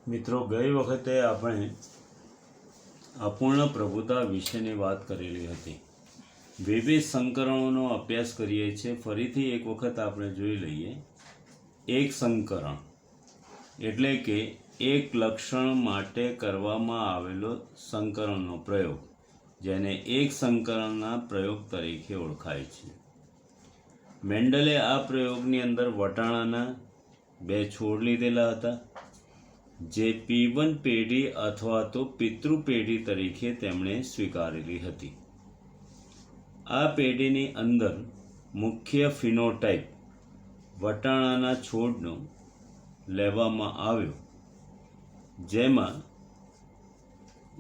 મિત્રો, ગઈ વખતે આપણે અપૂર્ણ પ્રભુતા વિશેની વાત કરેલી હતી. વિવિધ સંકરણોનો અભ્યાસ કરીએ છીએ. ફરીથી એક વખત આપણે જોઈ લઈએ. એક સંકરણ એટલે કે એક લક્ષણ માટે કરવામાં આવેલો સંકરણનો પ્રયોગ, જેને એક સંકરણના પ્રયોગ તરીકે ઓળખાય છે. મેન્ડલે આ પ્રયોગની અંદર વટાણાના 2 છોડ લીધેલા હતા, જે P1 પેઢી અથવા તો પિતૃ પેઢી તરીકે તેમણે સ્વીકારેલી હતી. આ પેઢીની અંદર મુખ્ય ફિનોટાઇપ વટાણાના છોડનો લેવામાં આવ્યો, જેમાં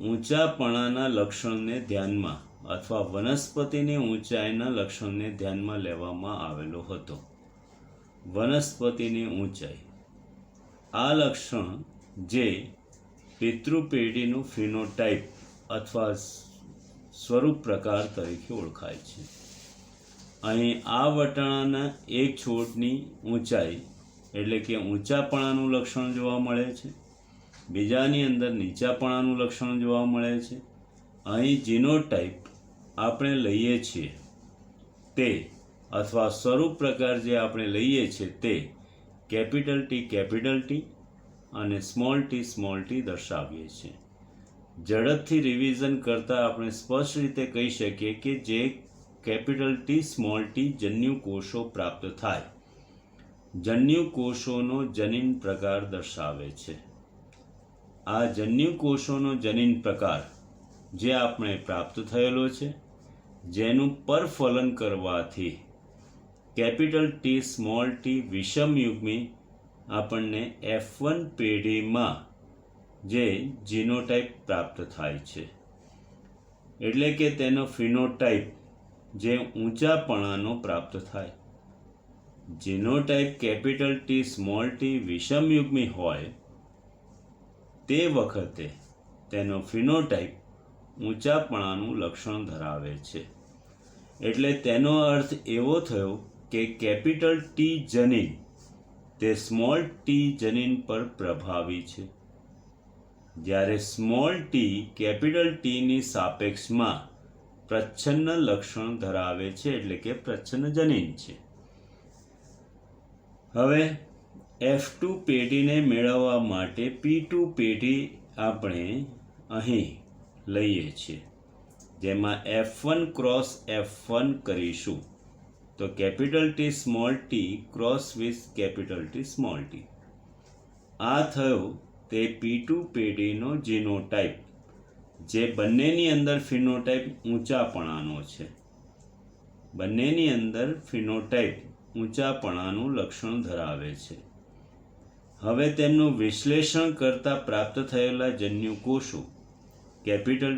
ઊંચાપણાના લક્ષણને ધ્યાનમાં અથવા વનસ્પતિની ઊંચાઈના લક્ષણને ધ્યાનમાં લેવામાં આવેલો હતો. વનસ્પતિની ઊંચાઈ, આ લક્ષણ જે પિતૃ પેઢીનું ફિનોટાઇપ અથવા સ્વરૂપ પ્રકાર તરીકે ઓળખાય છે. અહીં આ વટાણાના એક છોડની ઊંચાઈ એટલે કે ઊંચાપણાનું લક્ષણ જોવા મળે છે, બીજાની અંદર નીચાપણાનું લક્ષણ જોવા મળે છે. અહીં જીનોટાઇપ આપણે લઈએ છીએ તે અથવા સ્વરૂપ પ્રકાર જે આપણે લઈએ છીએ તે કેપિટલ T અને સ્મોલ t દર્શાવીએ છીએ. ઝડપથી રિવિઝન કરતાં આપણે સ્પષ્ટ રીતે કહી શકીએ કે જે કેપિટલ T જન્યુ કોષો પ્રાપ્ત થાય, જન્યુ કોષોનો જનીન પ્રકાર દર્શાવે છે. આ જન્યુ કોષોનો જનીન પ્રકાર જે આપણે પ્રાપ્ત થયેલો છે, જેનું પરફલન કરવાથી કેપિટલ T વિષમયુગ્મી આપણને F1 પેઢીમાં જે જીનોટાઇપ પ્રાપ્ત થાય છે. એટલે કે તેનો ફિનોટાઇપ જે ઊંચાપણાનો પ્રાપ્ત થાય. જીનોટાઇપ કેપિટલ T વિષમયુગ્મી હોય તે વખતે તેનો ફિનોટાઇપ ઊંચાપણાનું લક્ષણ ધરાવે છે. એટલે તેનો અર્થ એવો થયો કે કેપિટલ T જનીન તે સ્મોલ t જનીન પર પ્રભાવી છે, જ્યારે સ્મોલ t કેપિટલ Tની સાપેક્ષમાં પ્રચ્છન્ન લક્ષણ ધરાવે છે, એટલે કે પ્રચ્છન્ન જનીન છે. હવે F2 પેઢીને મેળવવા માટે P2 પેઢી આપણે અહીં લઈએ છીએ, જેમાં F1 ક્રોસ F1 કરીશું તો capital T cross with capital T. આ થયો તે P2 પેઢીનો જીનોટાઇપ, જે બંનેની અંદર ફિનોટાઇપ ઊંચાપણાનો છે. બંનેની અંદર ફિનોટાઇપ ઊંચાપણાનું લક્ષણ ધરાવે છે. હવે તેમનું વિશ્લેષણ કરતાં પ્રાપ્ત થયેલા જન્યુ કોષો કેપિટલ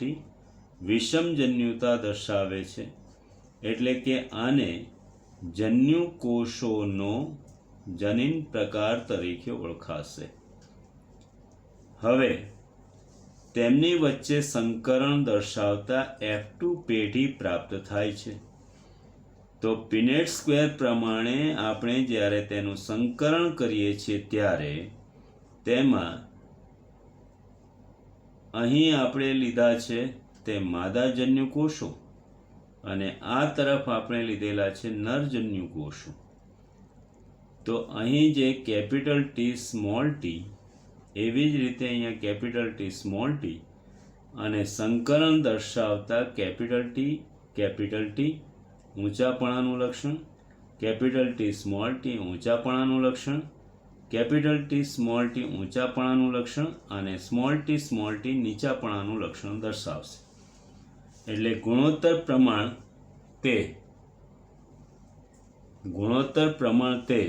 T વિષમ જન્યુતા દર્શાવે છે. એટલે કે આને જન્યુ કોષોનો જનીન પ્રકાર તરીકે ઓળખાશે. હવે તેમની વચ્ચે સંકરણ દર્શાવતા F2 પેઢી પ્રાપ્ત થાય છે. તો પિનેટ સ્ક્વેર પ્રમાણે આપણે જ્યારે તેનું સંકરણ કરીએ છીએ ત્યારે તેમાં અહીં આપણે લીધા છે તે માદાજન્યુ કોષો અને આ તરફ આપણે લીધેલા છે નરજન્યુ કોષો. તો અહીં જે કેપિટલ T એવી જ રીતે અહીંયા કેપિટલ T અને સંકરણ દર્શાવતા કેપિટલ T ઊંચાપણાનું લક્ષણ, કેપિટલ T ઊંચાપણાનું લક્ષણ, કેપિટલ T ઊંચાપણાનું લક્ષણ અને સ્મોલ t નીચાપણાનું લક્ષણ દર્શાવશે. એટલે ગુણોત્તર પ્રમાણ તે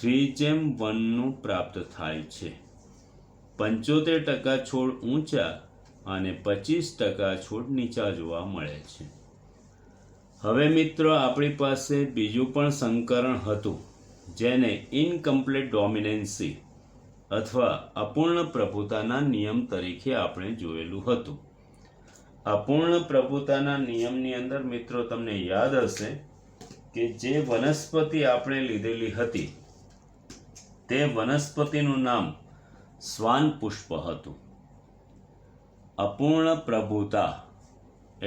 3:1 પ્રાપ્ત થાય છે. 75% છોડ ઊંચા અને 25% છોડ નીચા જોવા મળે છે. હવે મિત્રો, આપણી પાસે બીજું પણ સંકરણ હતું, જેને ઇનકમ્પ્લીટ ડોમિનન્સી અથવા અપૂર્ણ પ્રભુતાના નિયમ તરીકે આપણે જોયેલું હતું. અપૂર્ણ પ્રભુતાના નિયમની અંદર મિત્રો તમને યાદ હશે કે જે વનસ્પતિ આપણે લીધેલી હતી તે વનસ્પતિનું નામ શ્વાન પુષ્પ હતું. અપૂર્ણ પ્રભુતા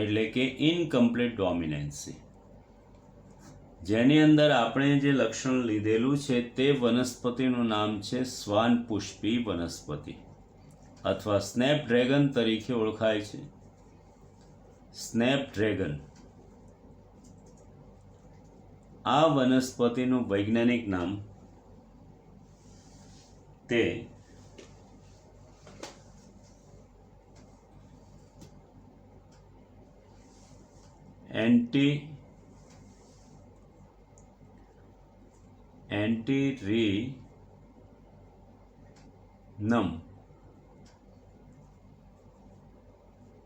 એટલે કે ઇનકમ્પ્લીટ ડોમિનન્સી, જેની અંદર આપણે જે લક્ષણ લીધેલું છે તે વનસ્પતિનું નામ છે શ્વાન પુષ્પી વનસ્પતિ અથવા સ્નેપડ્રેગન તરીકે ઓળખાય છે. સ્નેપડ્રેગન આ વનસ્પતિનું વૈજ્ઞાનિક નામ તે એન્ટીરીનમ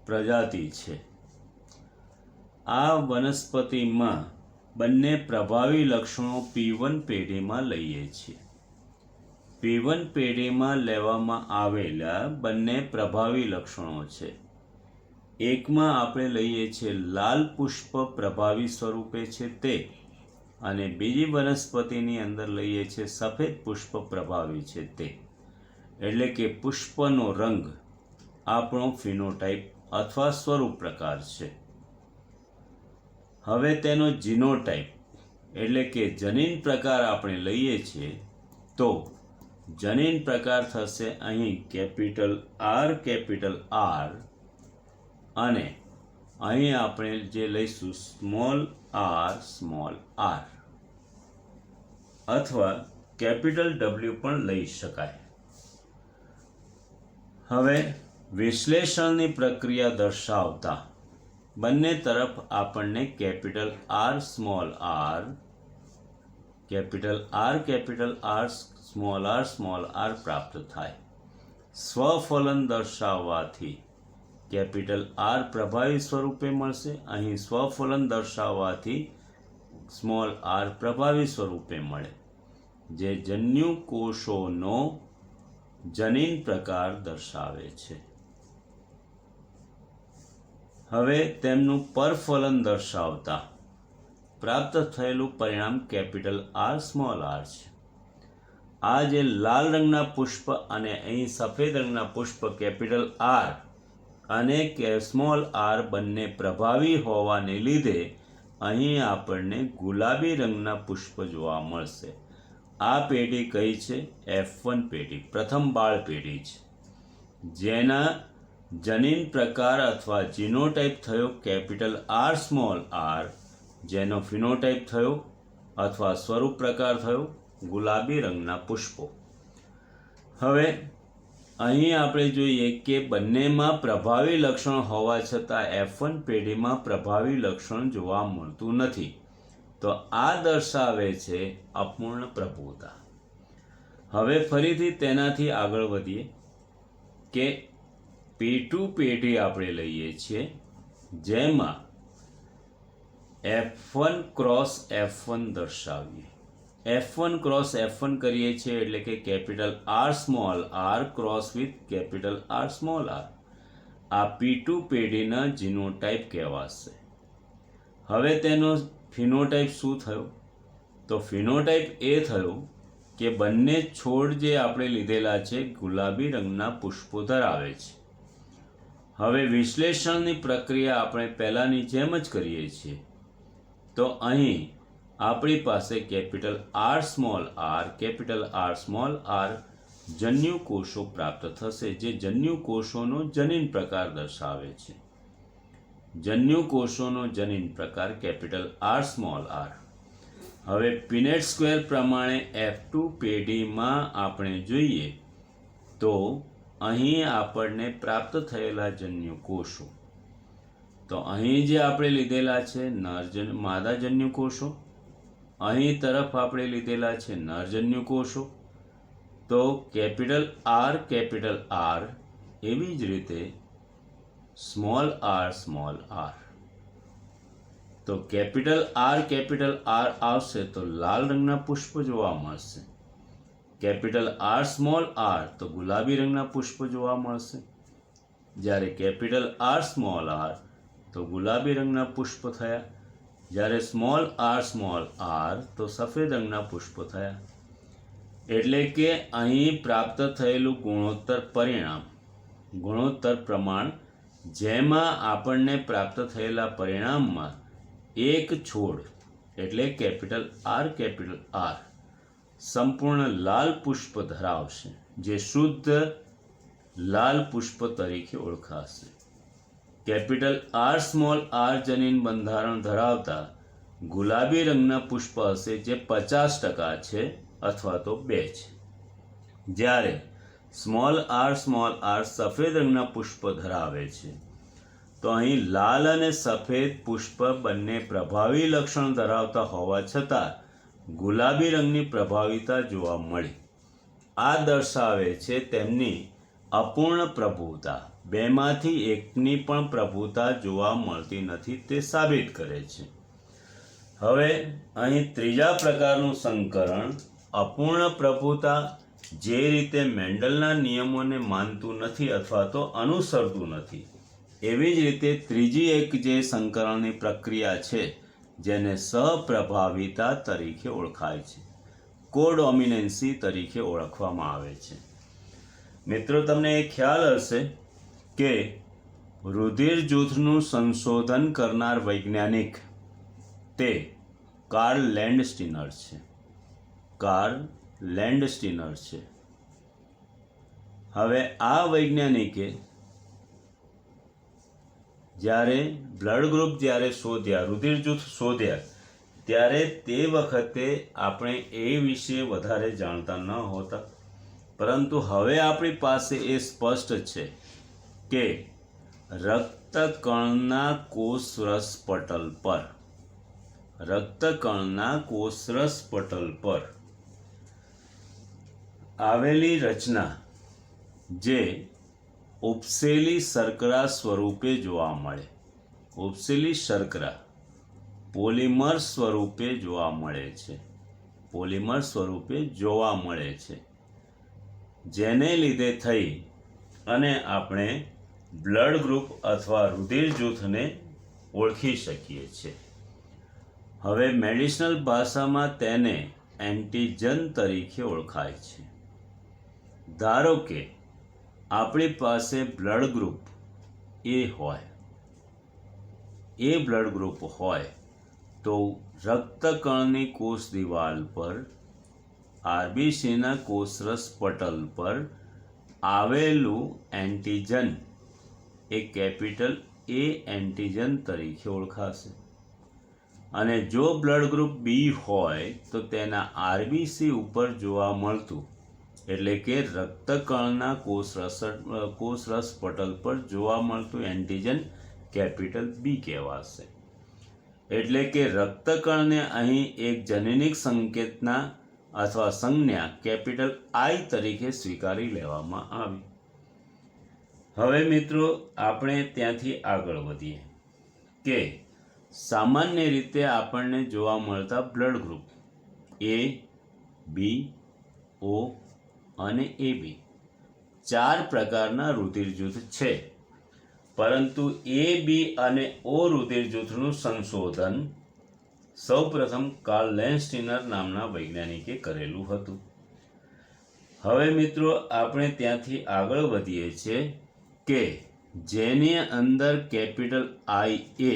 પ્રજાતિ છે. આ વનસ્પતિમાં બંને પ્રભાવી લક્ષણો P1 પેઢીમાં લઈએ છીએ. P1 પેઢીમાં લેવામાં આવેલા બંને પ્રભાવી લક્ષણો છે. એકમાં આપણે લઈએ છીએ લાલ પુષ્પ પ્રભાવી સ્વરૂપે છે તે, અને બીજી વનસ્પતિની અંદર લઈએ છીએ સફેદ પુષ્પ પ્રભાવી છે તે. એટલે કે પુષ્પનો રંગ આપણો ફિનોટાઇપ અથવા સ્વરૂપ પ્રકાર છે. હવે તેનો જીનોટાઇપ એટલે કે જનીન પ્રકાર આપણે લઈએ છીએ તો જનીન પ્રકાર થશે અહીં કેપિટલ R અને અહીં આપણે જે લઈશું સ્મોલ r અથવા કેપિટલ W પણ લઈ શકાય. હવે વિશ્લેષણની પ્રક્રિયા દર્શાવતા બંને તરફ આપણને કેપિટલ R સ્મોલ r પ્રાપ્ત થાય. સ્વફલન દર્શાવવાથી કેપિટલ R પ્રભાવી સ્વરૂપે મળશે. અહીં સ્વફલન દર્શાવવાથી સ્મોલ r પ્રભાવી સ્વરૂપે મળે, જે જન્યુ કોષોનો જનીન પ્રકાર દર્શાવે છે. હવે તેમનું પરફલન દર્શાવતા પ્રાપ્ત થયેલું પરિણામ કેપિટલ R સ્મોલ r છે. આ જે લાલ રંગના પુષ્પ અને અહીં સફેદ રંગના પુષ્પ કેપિટલ R અને સ્મોલ r બંને પ્રભાવી હોવાને લીધે અહીં આપણને ગુલાબી રંગના પુષ્પ જોવા મળશે. આ પેઢી કઈ છે? F1 પેઢી, પ્રથમ બાળ પેઢી છે, જેના જનીન પ્રકાર અથવા જીનોટાઇપ થયો કેપિટલ R સ્મોલ r, જેનો ફિનોટાઇપ થયો અથવા સ્વરૂપ પ્રકાર થયો ગુલાબી રંગના પુષ્પો. હવે અહીં આપણે જોઈએ કે બંનેમાં પ્રભાવી લક્ષણ હોવા છતાં F1 પેઢીમાં પ્રભાવી લક્ષણ જોવા મળતું નથી. તો આ દર્શાવે છે અપૂર્ણ પ્રભુતા. હવે ફરીથી તેનાથી આગળ વધીએ કે P2 પેઢી આપણે લઈએ છીએ, જેમાં F1 ક્રોસ F1 દર્શાવીએ. F1 ક્રોસ F1 કરીએ છીએ એટલે કે capital R small r cross with capital R small r. આ P2 પેઢીના જીનોટાઇપ કહેવાશે. હવે તેનો ફિનોટાઇપ શું થયો? તો ફિનોટાઇપ એ થયો કે બંને છોડ જે આપણે લીધેલા છે ગુલાબી રંગના પુષ્પો ધરાવે છે. હવે વિશ્લેષણની પ્રક્રિયા આપણે પહેલાંની જેમ જ કરીએ છીએ. તો અહીં આપણી પાસે કેપિટલ R સ્મોલ r જન્યુ કોષો પ્રાપ્ત થશે, જે જન્યુ કોષોનો જનીન પ્રકાર દર્શાવે છે. જન્યુ કોષોનો જનીન પ્રકાર કેપિટલ R સ્મોલ r. હવે પીનેટ સ્ક્વેર પ્રમાણે F2 પેઢીમાં આપણે જોઈએ તો અહીં આપણને પ્રાપ્ત થયેલા જન્યુ કોષો, તો અહીં જે આપણે લીધેલા છે માદાજન્યુ કોષો, અહીં તરફ આપણે લીધેલા છે નરજન્યુ કોષો. તો કેપિટલ R એવી જ રીતે સ્મોલ r. તો કેપિટલ R આવશે તો લાલ રંગના પુષ્પ જોવા મળશે. કેપિટલ R સ્મોલ r તો ગુલાબી રંગના પુષ્પ જોવા મળશે. જ્યારે કેપિટલ R સ્મોલ r તો ગુલાબી રંગના પુષ્પ થયા. જ્યારે સ્મોલ r તો સફેદ રંગના પુષ્પ થયા. એટલે કે અહીં પ્રાપ્ત થયેલું ગુણોત્તર પ્રમાણ, જેમાં આપણને પ્રાપ્ત થયેલા પરિણામમાં એક છોડ એટલે કેપિટલ આર સંપૂર્ણ લાલ પુષ્પ ધરાવશે, જે શુદ્ધ લાલ પુષ્પ તરીકે ઓળખાશે. કેપિટલ આર જનીન બંધારણ ધરાવતા ગુલાબી રંગના પુષ્પ હશે, જે 50% છે અથવા તો 2 છે. જ્યારે સ્મોલ આર સફેદ રંગના પુષ્પ ધરાવે છે. તો અહીં લાલ અને સફેદ પુષ્પ બંને પ્રભાવી લક્ષણ ધરાવતા હોવા છતાં ગુલાબી રંગની પ્રભાવિતા જોવા મળી. આ દર્શાવે છે તેમની અપૂર્ણ પ્રભુતા. બેમાંથી એકની પણ પ્રભુતા જોવા મળતી નથી, તે સાબિત કરે છે. હવે અહીં ત્રીજા પ્રકારનું સંકરણ અપૂર્ણ પ્રભુતા, જે રીતે મેન્ડલના નિયમોને માનતું નથી અથવા તો અનુસરતું નથી, એવી જ રીતે ત્રીજી એક જે સંકરણની પ્રક્રિયા છે, જેને સહપ્રભાવિતા તરીકે ઓળખાય છે, કોડોમિનન્સી તરીકે ઓળખવામાં આવે છે. મિત્રો, તમને એ ખ્યાલ હશે કે રુધિર જૂથનું સંશોધન કરનાર વૈજ્ઞાનિક તે કાર્લ લેન્ડસ્ટીનર છે. હવે આ વૈજ્ઞાનિકે જ્યારે બ્લડ ગ્રુપ શોધ્યા, રુધિર જૂથ શોધ્યા, ત્યારે તે વખતે આપણે એ વિશે વધારે જાણતા ન હોતા, પરંતુ હવે આપણી પાસે એ સ્પષ્ટ છે કે રક્તકણના કોષરસ પટલ પર આવેલી રચના, જે ઉપસેલી શર્કરા સ્વરૂપે જોવા મળે, ઉપસેલી શર્કરા પોલિમર સ્વરૂપે જોવા મળે છે, જેને લીધે થઈ અને આપણે બ્લડ ગ્રુપ અથવા રુધિર જૂથને ઓળખી શકીએ છીએ. હવે મેડિસિનલ ભાષામાં તેને એન્ટીજન તરીકે ઓળખાય છે. ધારો કે આપણી પાસે બ્લડ ગ્રુપ એ બ્લડ ગ્રુપ હોય તો રક્તકણની કોષ દિવાલ પર આરબીસીના કોષરસ પટલ પર આવેલું એન્ટીજન એ કેપિટલ એ એન્ટીજન તરીકે ઓળખાશે. અને જો બ્લડ ગ્રુપ બી હોય તો તેના આરબીસી ઉપર જોવા મળતું, એટલે કે રક્તકણના કોષરસ પટલ પર જોવા મળતું એન્ટીજન કેપિટલ બી કહેવાશે. એટલે કે રક્તકણને અહીં એક જનીનિક સંકેતના અથવા સંજ્ઞા કેપિટલ આઈ તરીકે સ્વીકારી લેવામાં આવી. હવે મિત્રો, આપણે ત્યાંથી આગળ વધીએ કે સામાન્ય રીતે આપણને જોવા મળતા બ્લડ ગ્રુપ એ, બી, ઓ અને એબી 4 પ્રકારના રુધિર જૂથ છે. પરંતુ એ, બી અને ઓ રુધિર જૂથનું સંશોધન સૌપ્રથમ કાર્લ લેન્ડસ્ટીનર નામના વૈજ્ઞાનિકે કરેલું હતું. હવે મિત્રો, આપણે ત્યાંથી આગળ વધીએ છીએ કે જેની અંદર કેપિટલ આઈ એ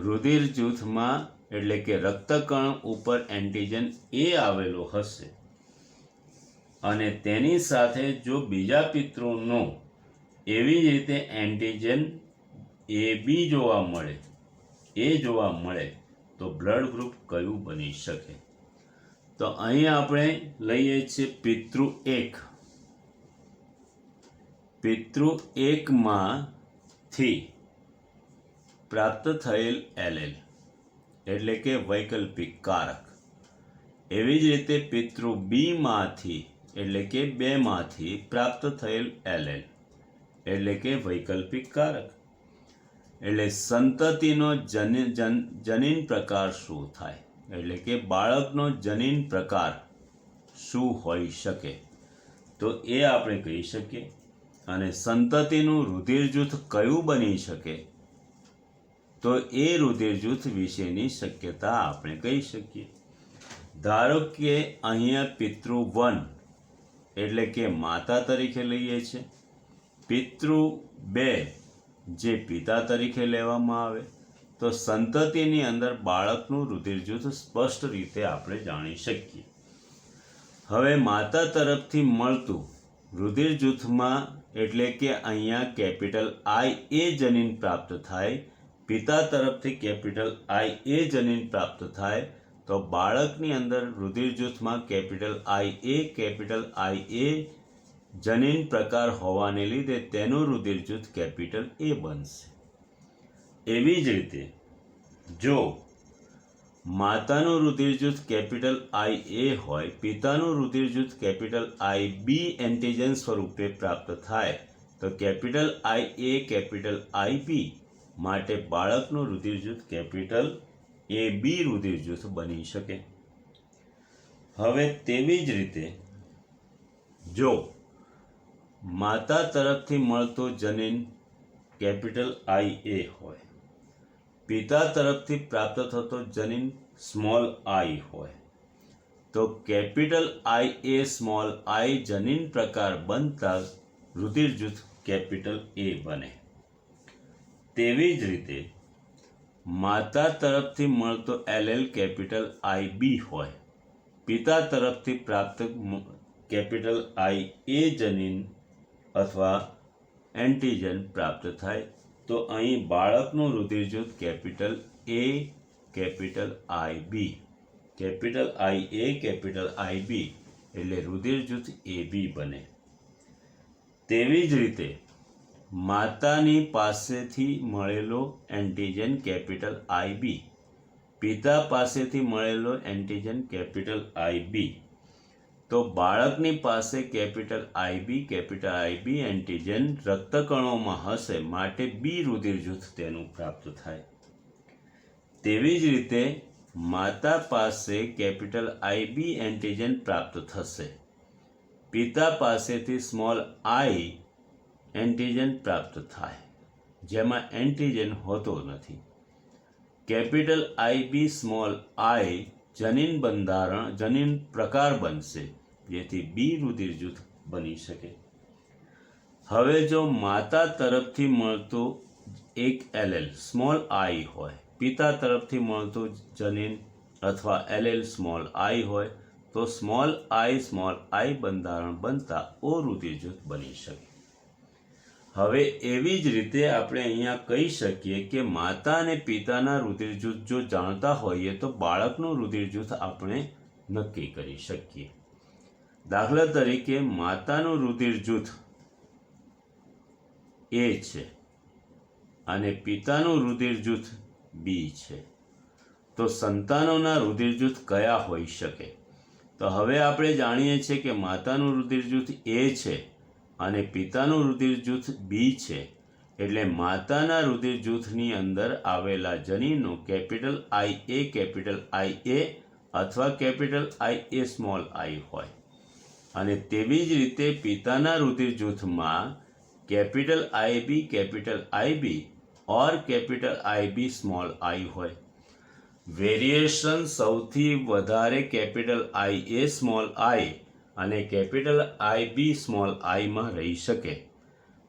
રુધિર જૂથમાં, એટલે કે રક્તકણ ઉપર એન્ટીજન એ આવેલો હશે અને તેની સાથે જો બીજા પિતૃનો એવી જ રીતે એન્ટીજન એ બી જોવા મળે તો બ્લડ ગ્રુપ કયું બની શકે? તો અહીં આપણે લઈએ છીએ પિતૃ 1 માંથી પ્રાપ્ત થયેલ એલેલ, એટલે કે વૈકલ્પિક કારક. એવી જ રીતે પિતૃ બી માંથી, એટલે કે 2 માંથી પ્રાપ્ત થયેલ એલેલ, એટલે કે વૈકલ્પિક કારક. એટલે સંતતિનો જનીન પ્રકાર શું થાય, એટલે કે બાળકનો જનીન પ્રકાર શું હોઈ શકે, તો એ આપણે કહી શકીએ. અને સંતતિનું રુધિર જૂથ કયું બની શકે, તો એ રુધિર જૂથ વિશેની શક્યતા આપણે કહી શકીએ. ધારો કે અહીંયા પિતૃ 1 એટલે કે માતા તરીકે લઈએ છીએ, પિતૃ 2 જે પિતા તરીકે લેવામાં આવે, તો સંતતિની અંદર બાળકનું રુધિર જૂથ સ્પષ્ટ રીતે આપણે જાણી શકીએ. હવે માતા તરફથી મળતું રુધિર જૂથમાં એટલે કે અહીંયા કેપિટલ IA જનીન પ્રાપ્ત થાય, પિતા તરફથી કેપિટલ IA જનીન પ્રાપ્ત થાય, તો બાળકની અંદર રુધિર જૂથમાં કેપિટલ IA જનીન પ્રકાર હોવાને લીધે તેનું રુધિર જૂથ કેપિટલ A બનશે. એવી જ રીતે જો માતાનું રુધિર જૂથ કેપિટલ IA હોય, પિતાનું રુધિર જૂથ કેપિટલ IB એન્ટિજન સ્વરૂપે પ્રાપ્ત થાય, તો કેપિટલ IA કેપિટલ IB માટે બાળકનું રુધિર જૂથ કેપિટલ AB રુધિર જૂથ બની શકે. હવે તેવી જ રીતે જો માતા તરફથી મળતો જનીન કેપિટલ IA હોય, પિતા તરફથી પ્રાપ્ત થતો જનીન સ્મોલ I હોય, તો કેપિટલ IA સ્મોલ I જનીન પ્રકાર બનતા રુધિર જૂથ કેપિટલ A બને. તેવી જ રીતે માતા તરફથી મળતો LL કેપિટલ IB હોય, પિતા તરફથી પ્રાપ્ત કેપિટલ IA જનીન અથવા એન્ટિજન પ્રાપ્ત થાય, તો અહીં બાળકનું રુધિર જૂથ capital A capital IB, capital IA capital IB એટલે રુધિર જૂથ AB બને. તેવી જ રીતે માતાની પાસેથી મળેલો એન્ટિજન કેપિટલ IB, પિતા પાસેથી મળેલો એન્ટિજન કેપિટલ IB, તો બાળકની પાસે કેપિટલ IB એન્ટિજન રક્તકણોમાં હશે, માટે B રુધિર જૂથ તેનું પ્રાપ્ત થાય. તેવી જ રીતે માતા પાસે કેપિટલ IB એન્ટિજન પ્રાપ્ત થશે, પિતા પાસેથી સ્મોલ I એન્ટિજન પ્રાપ્ત થાય, જેમાં એન્ટિજન હોતો નથી. કેપિટલ IB સ્મોલ I જનીન પ્રકાર બનશે, જેથી B રુધિર જૂથ બની શકે. હવે જો માતા તરફથી મળતો એક LL સ્મોલ I હોય, પિતા તરફથી મળતો જનીન અથવા LL સ્મોલ I હોય, તો સ્મોલ I બંધારણ બનતા O રુધિર જૂથ બની શકે. હવે એવી જ રીતે આપણે અહીંયા કહી શકીએ કે માતા અને પિતાના રુધિર જૂથ જો જાણતા હોઈએ તો બાળકનું રુધિર જૂથ આપણે નક્કી કરી શકીએ. દાખલા તરીકે માતાનું રુધિર જૂથ A છે અને પિતાનું રુધિર જૂથ B છે, તો સંતાનોના રુધિર જૂથ કયા હોઈ શકે? તો હવે આપણે જાણીએ છીએ કે માતાનું રુધિર જૂથ A છે અને પિતાનું રુધિર જૂથ B છે, એટલે માતાના રુધિર જૂથની અંદર આવેલા જનીનો કેપિટલ IA અથવા કેપિટલ IA સ્મોલ I હોય, અને તેવી જ રીતે પિતાના રુધિર જૂથમાં capital IB or capital IB small I હોય. વેરિએશન સૌથી વધારે કેપિટલ IA સ્મોલ I અને કેપિટલ IB સ્મોલ I માં રહી શકે,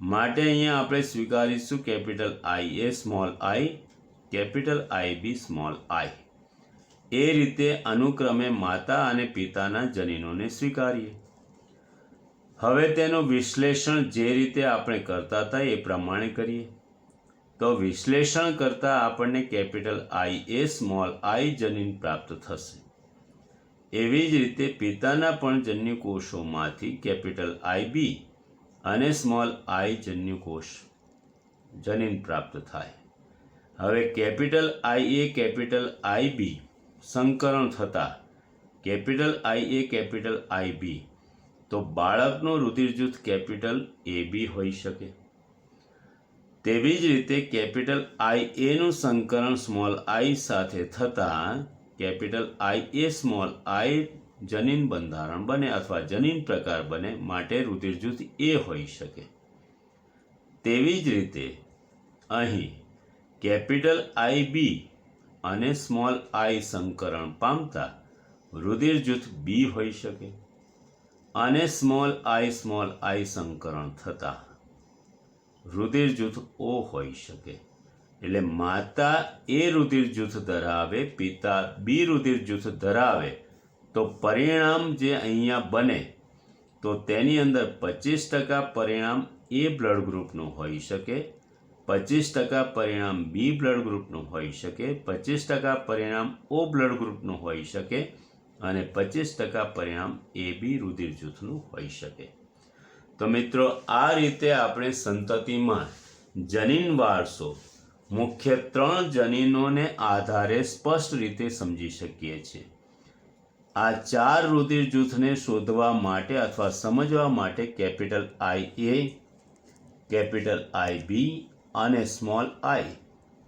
માટે અહીંયા આપણે સ્વીકારીશું capital IA small I, capital IB small I. એ રીતે અનુક્રમે માતા અને પિતાના જનીનોને સ્વીકારીએ. હવે તેનું વિશ્લેષણ જે રીતે આપણે કરતા હતા એ પ્રમાણે કરીએ. તો વિશ્લેષણ કરતાં આપણને કેપિટલ IA સ્મોલ I જનીન પ્રાપ્ત થશે. એવી જ રીતે પિતાના પણ જન્યુકોષોમાંથી કેપિટલ IB અને સ્મોલ I જનીન પ્રાપ્ત થાય. હવે કેપિટલ IA કેપિટલ IB સંકરણ થતાં કેપિટલ IA કેપિટલ IB, તો બાળકનું રુધિર જૂથ કેપિટલ AB હોઈ શકે. તેવી જ રીતે કેપિટલ IAનું સંકરણ સ્મોલ I સાથે થતાં કેપિટલ IA સ્મોલ I જનીન બંધારણ બને અથવા જનીન પ્રકાર બને, માટે રુધિર જૂથ A હોઈ શકે. તેવી જ રીતે અહીં કેપિટલ IB અને સ્મોલ I સંકરણ પામતા રુધિર જૂથ બી હોઈ શકે અને સ્મોલ આઈ સંકરણ થતાં રુધિર જૂથ ઓ હોઈ શકે. એટલે માતા એ રુધિર જૂથ ધરાવે, પિતા બી રુધિર જૂથ ધરાવે, તો પરિણામ જે અહીંયા બને તો તેની અંદર 25% પરિણામ એ બ્લડ ગ્રુપનું હોઈ શકે, 25% પરિણામ બી બ્લડ ગ્રુપનું હોઈ શકે, 25% પરિણામ ઓ બ્લડ ગ્રુપનું હોઈ શકે અને 25% પરિણામ એ બી રુધિર જૂથનું હોઈ શકે. તો મિત્રો, આ રીતે આપણે સંતતિમાં જનીન વારસો મુખ્ય 3 જનીનોને આધારે સ્પષ્ટ રીતે સમજી શકીએ છીએ. આ 4 રુધિર જૂથને શોધવા માટે અથવા સમજવા માટે કેપિટલ IA, કેપિટલ IB અને સ્મોલ આઈ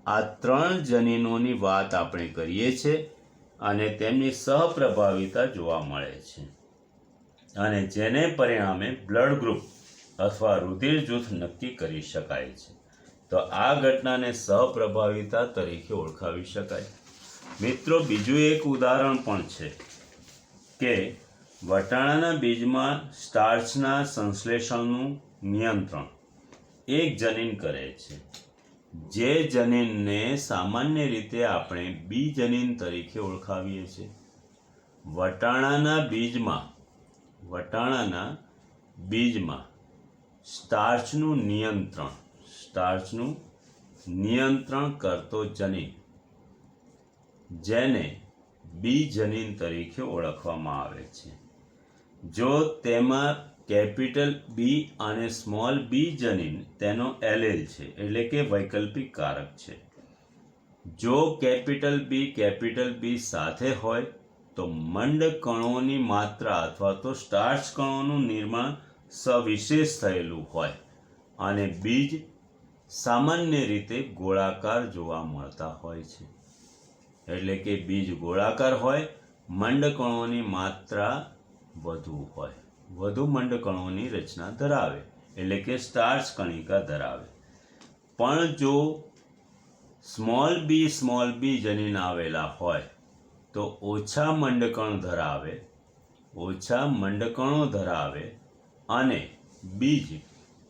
આ 3 જનીનોની વાત આપણે કરીએ છીએ અને તેમની સહપ્રભાવિતા જોવા મળે છે અને જેને પરિણામે બ્લડ ગ્રુપ અથવા રુધિર જૂથ નક્કી કરી શકાય છે. તો આ ઘટનાને સહપ્રભાવિતા તરીકે ઓળખાવી શકાય. મિત્રો, બીજું એક ઉદાહરણ પણ છે કે વટાણાના બીજમાં સ્ટાર્ચના સંશ્લેષણનું નિયંત્રણ એક જનીન કરે છે, જે જનીનને સામાન્ય રીતે આપણે બી જનીન તરીકે ઓળખાવીએ છીએ. વટાણાના બીજમાં સ્ટાર્ચનું નિયંત્રણ કરતો જનીન, જેને બી જનીન તરીકે ઓળખવામાં આવે છે. જો તેમાં કેપિટલ બી અને સ્મોલ બી જનીન તેનો એલેલ છે, એટલે કે વૈકલ્પિક કારક છે. જો કેપિટલ બી સાથે હોય તો મંડ કણોની માત્રા અથવા તો સ્ટાર્ચ કણોનું નિર્માણ સવિશેષ થયેલું હોય અને બીજ સામાન્ય રીતે ગોળાકાર જોવા મળતા હોય છે. એટલે કે બીજ ગોળાકાર હોય, મંડ કણોની માત્રા વધુ હોય, વધુ મંડ કણોની રચના ધરાવે, એટલે કે સ્ટાર્ચ કણિકા ધરાવે. પણ જો સ્મોલ બી જનીન આવેલા હોય તો ઓછા મંડકણો ધરાવે અને બીજ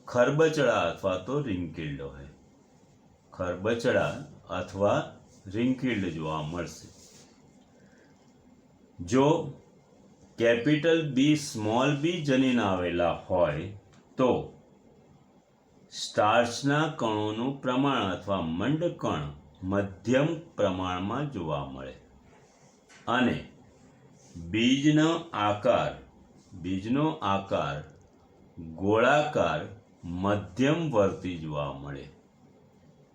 ખરબચડા અથવા તો રિંકિલ્ડ હોય, ખરબચડા અથવા રિંકિલ્ડ જોવા મળશે. જો કેપિટલ બી સ્મોલ બી જનીન આવેલા હોય તો સ્ટાર્ચના કણોનું પ્રમાણ અથવા મંડકણ મધ્યમ પ્રમાણમાં જોવા મળે અને બીજનો આકાર ગોળાકાર મધ્યમવર્તી જોવા મળે.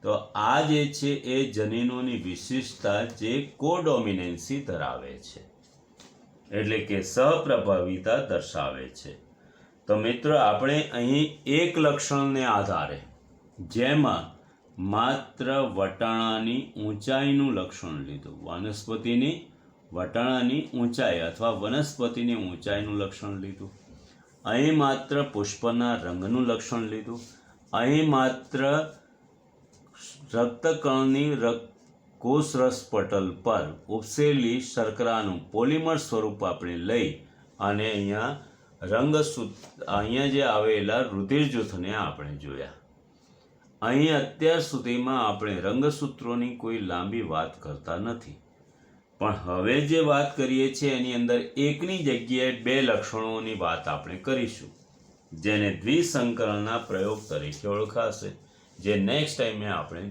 તો આ જે છે એ જનીનોની વિશિષ્ટતા જે કોડોમિનન્સી ધરાવે છે, એટલે કે સહપ્રભાવિતા દર્શાવે છે. તો મિત્રો, આપણે અહીં એક લક્ષણને આધારે, જેમાં માત્ર વટાણાની ઊંચાઈનું લક્ષણ લીધું, વટાણાની ઊંચાઈ અથવા વનસ્પતિની ઊંચાઈનું લક્ષણ લીધું, અહીં માત્ર પુષ્પના રંગનું લક્ષણ લીધું, અહીં માત્ર રક્તકણની કોષરસ પટલ પર ઉપસેલી શર્કરાનું પોલિમર સ્વરૂપ આપણે લઈ અને અહીંયા જે આવેલા રુધિર જૂથને આપણે જોયા. અહીં અત્યાર સુધીમાં આપણે રંગસૂત્રોની કોઈ લાંબી વાત કરતા નથી, પણ હવે જે વાત કરીએ છીએ એની અંદર એકની જગ્યાએ 2 લક્ષણોની વાત આપણે કરીશું, જેને દ્વિસંકરણના પ્રયોગ તરીકે ઓળખાશે, જે નેક્સ્ટ ટાઈમે આપણે